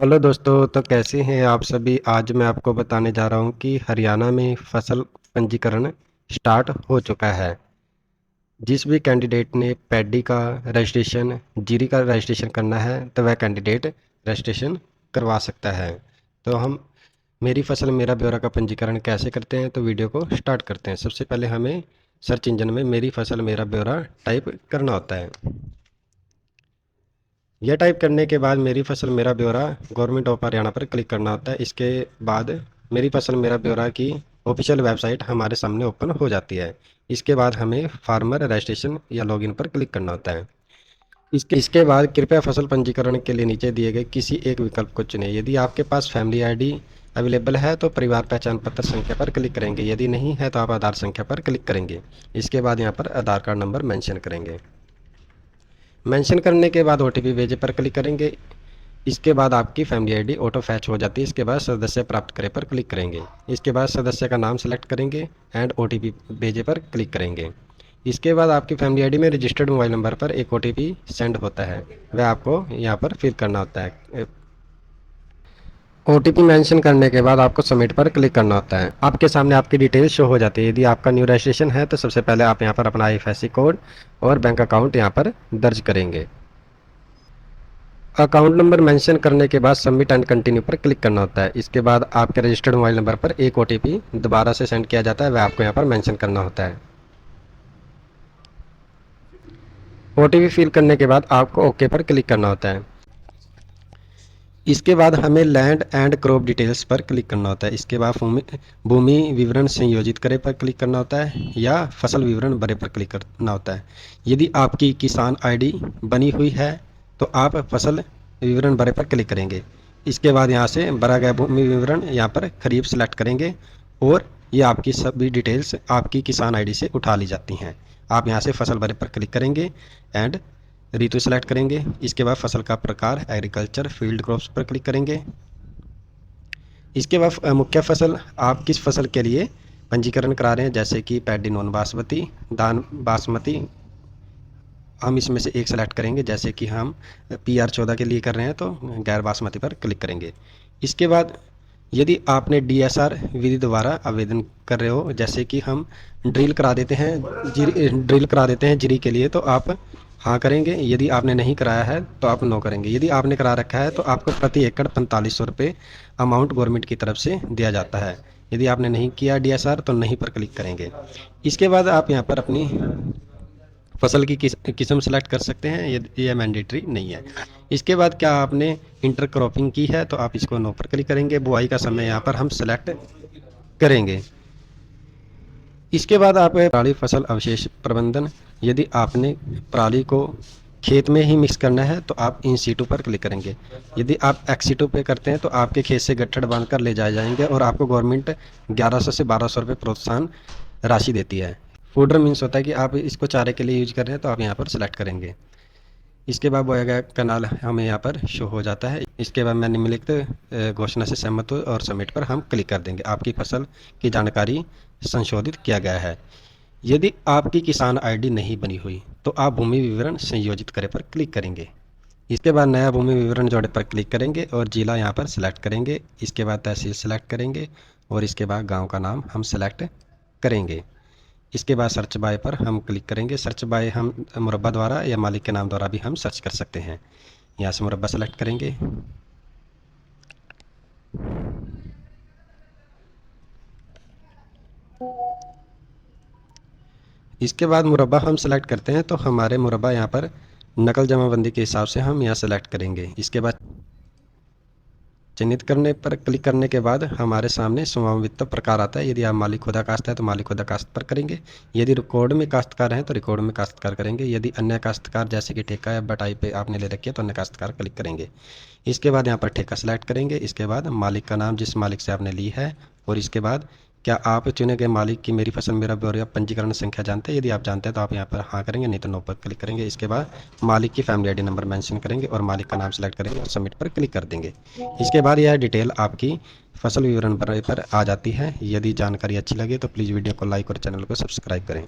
Hello दोस्तों, तो कैसे हैं आप सभी। आज मैं आपको बताने जा रहा हूं कि हरियाणा में फसल पंजीकरण स्टार्ट हो चुका है। जिस भी कैंडिडेट ने पैडी का रजिस्ट्रेशन, जीरी का रजिस्ट्रेशन करना है तो वह कैंडिडेट रजिस्ट्रेशन करवा सकता है। तो हम मेरी फसल मेरा ब्यौरा का पंजीकरण कैसे करते हैं, तो वीडियो को स्टार्ट करते हैं। सबसे पहले हमें सर्च इंजन में मेरी फसल मेरा ब्यौरा टाइप करना होता है। यह टाइप करने के बाद मेरी फसल मेरा ब्यौरा गवर्नमेंट ऑफ हरियाणा पर क्लिक करना होता है। इसके बाद मेरी फसल मेरा ब्यौरा की ऑफिशियल वेबसाइट हमारे सामने ओपन हो जाती है। इसके बाद हमें फार्मर रजिस्ट्रेशन या लॉगिन पर क्लिक करना होता है। इसके बाद कृपया फसल पंजीकरण के लिए नीचे दिए गए किसी एक विकल्प को चुनें। यदि आपके पास फैमिली आईडी अवेलेबल है तो परिवार पहचान पत्र संख्या पर क्लिक करेंगे। यदि नहीं है तो आप आधार संख्या पर क्लिक करेंगे। इसके बाद यहाँ पर आधार कार्ड नंबर मेंशन करेंगे। मेंशन करने के बाद ओटीपी भेजे पर क्लिक करेंगे। इसके बाद आपकी फैमिली आईडी ऑटो फैच हो जाती है। इसके बाद सदस्य प्राप्त करें पर क्लिक करेंगे। इसके बाद सदस्य का नाम सेलेक्ट करेंगे एंड ओटीपी भेजे पर क्लिक करेंगे। इसके बाद आपकी फैमिली आईडी में रजिस्टर्ड मोबाइल नंबर पर एक ओटीपी सेंड होता है, वह आपको यहाँ पर फिल करना होता है। ओटीपी मेंशन करने के बाद आपको सबमिट पर क्लिक करना होता है। आपके सामने आपकी डिटेल्स शो हो जाती है। यदि आपका न्यू रजिस्ट्रेशन है तो सबसे पहले आप यहाँ पर अपना आईएफएससी कोड और बैंक अकाउंट यहाँ पर दर्ज करेंगे। अकाउंट नंबर मेंशन करने के बाद सबमिट एंड कंटिन्यू पर क्लिक करना होता है। इसके बाद आपके रजिस्टर्ड मोबाइल नंबर पर एक ओटीपी दोबारा से सेंड किया जाता है, वह आपको यहाँ पर मेंशन करना होता है। ओटीपी फिल करने के बाद आपको ओके पर क्लिक करना होता है। इसके बाद हमें लैंड एंड क्रॉप डिटेल्स पर क्लिक करना होता है। इसके बाद भूमि विवरण संयोजित करें पर क्लिक करना होता है या फसल विवरण भरे पर क्लिक करना होता है। यदि आपकी किसान आईडी बनी हुई है तो आप फसल विवरण भरे पर क्लिक करेंगे। इसके बाद यहाँ से भरा गया भूमि विवरण यहाँ पर खरीफ सेलेक्ट करेंगे और ये आपकी सभी डिटेल्स आपकी किसान आईडी से उठा ली जाती हैं। आप यहाँ से फसल भरे पर क्लिक करेंगे एंड ऋतु सेलेक्ट करेंगे। इसके बाद फसल का प्रकार एग्रीकल्चर फील्ड क्रॉप्स पर क्लिक करेंगे। इसके बाद मुख्य फसल आप किस फसल के लिए पंजीकरण करा रहे हैं, जैसे कि पैडी नॉन बासमती, दान बासमती, हम इसमें से एक सेलेक्ट करेंगे। जैसे कि हम PR14 के लिए कर रहे हैं तो गैर बासमती पर क्लिक करेंगे। इसके बाद यदि आपने DSR विधि द्वारा आवेदन कर रहे हो, जैसे कि हम ड्रिल करा देते हैं जीरी के लिए, तो आप हाँ करेंगे। यदि आपने नहीं कराया है तो आप नो करेंगे। यदि आपने करा रखा है तो आपको प्रति एकड़ 4500 रुपये अमाउंट गवर्नमेंट की तरफ से दिया जाता है। यदि आपने नहीं किया DSR तो नहीं पर क्लिक करेंगे। इसके बाद आप यहाँ पर अपनी फसल की किस्म सेलेक्ट कर सकते हैं, ये मैंडेटरी नहीं है। इसके बाद क्या आपने इंटर क्रॉपिंग की है तो आप इसको नो पर क्लिक करेंगे। बुआई का समय यहाँ पर हम सेलेक्ट करेंगे। इसके बाद आप पराली फसल अवशेष प्रबंधन, यदि आपने पराली को खेत में ही मिक्स करना है तो आप इन सीटू पर क्लिक करेंगे। यदि आप एक्सीटू पे करते हैं तो आपके खेत से गट्ठर बांध कर ले जाए जाएंगे और आपको गवर्नमेंट 1100 से 1200 रुपये प्रोत्साहन राशि देती है। फूडर मीन्स होता है कि आप इसको चारे के लिए यूज कर रहे हैं तो आप यहाँ पर सेलेक्ट करेंगे। इसके बाद बोया गया कनाल हमें यहाँ पर शो हो जाता है। इसके बाद मैं निम्नलिखित घोषणा से सहमत हूँ और सबमिट पर हम क्लिक कर देंगे। आपकी फसल की जानकारी संशोधित किया गया है। यदि आपकी किसान आईडी नहीं बनी हुई तो आप भूमि विवरण संयोजित करें पर क्लिक करेंगे। इसके बाद नया भूमि विवरण जोड़े पर क्लिक करेंगे और जिला यहाँ पर सिलेक्ट करेंगे। इसके बाद तहसील सेलेक्ट करेंगे और इसके बाद गाँव का नाम हम सेलेक्ट करेंगे। इसके बाद सर्च बाय पर हम क्लिक करेंगे। सर्च बाय हम मुरब्बा द्वारा या मालिक के नाम द्वारा भी हम सर्च कर सकते हैं। यहाँ से मुरब्बा सेलेक्ट करेंगे। इसके बाद मुरब्बा हम सेलेक्ट करते हैं तो हमारे मुरब्बा यहाँ पर नकल जमाबंदी के हिसाब से हम यहाँ सेलेक्ट करेंगे। इसके बाद चिन्हित करने पर क्लिक करने के बाद हमारे सामने स्वामित्व प्रकार आता है। यदि आप मालिक खुदा काश्त है तो मालिक खुदा काश्त पर करेंगे। यदि रिकॉर्ड में काश्तकार हैं तो रिकॉर्ड में काश्तकार करेंगे। यदि अन्य काश्तकार जैसे कि ठेका या बटाई पे आपने ले रखी है तो अन्य काश्तकार क्लिक करेंगे। इसके बाद यहाँ पर ठेका सेलेक्ट करेंगे। इसके बाद मालिक का नाम जिस मालिक से आपने ली है और इसके बाद क्या आप चुने गए मालिक की मेरी फसल मेरा ब्यौरा पंजीकरण संख्या जानते हैं। यदि आप जानते हैं तो आप यहाँ पर हाँ करेंगे, नहीं तो नो पर क्लिक करेंगे। इसके बाद मालिक की फैमिली आईडी नंबर मेंशन करेंगे और मालिक का नाम सेलेक्ट करेंगे और सबमिट पर क्लिक कर देंगे। इसके बाद यह डिटेल आपकी फसल विवरण पर आ जाती है। यदि जानकारी अच्छी लगे तो प्लीज़ वीडियो को लाइक और चैनल को सब्सक्राइब करें।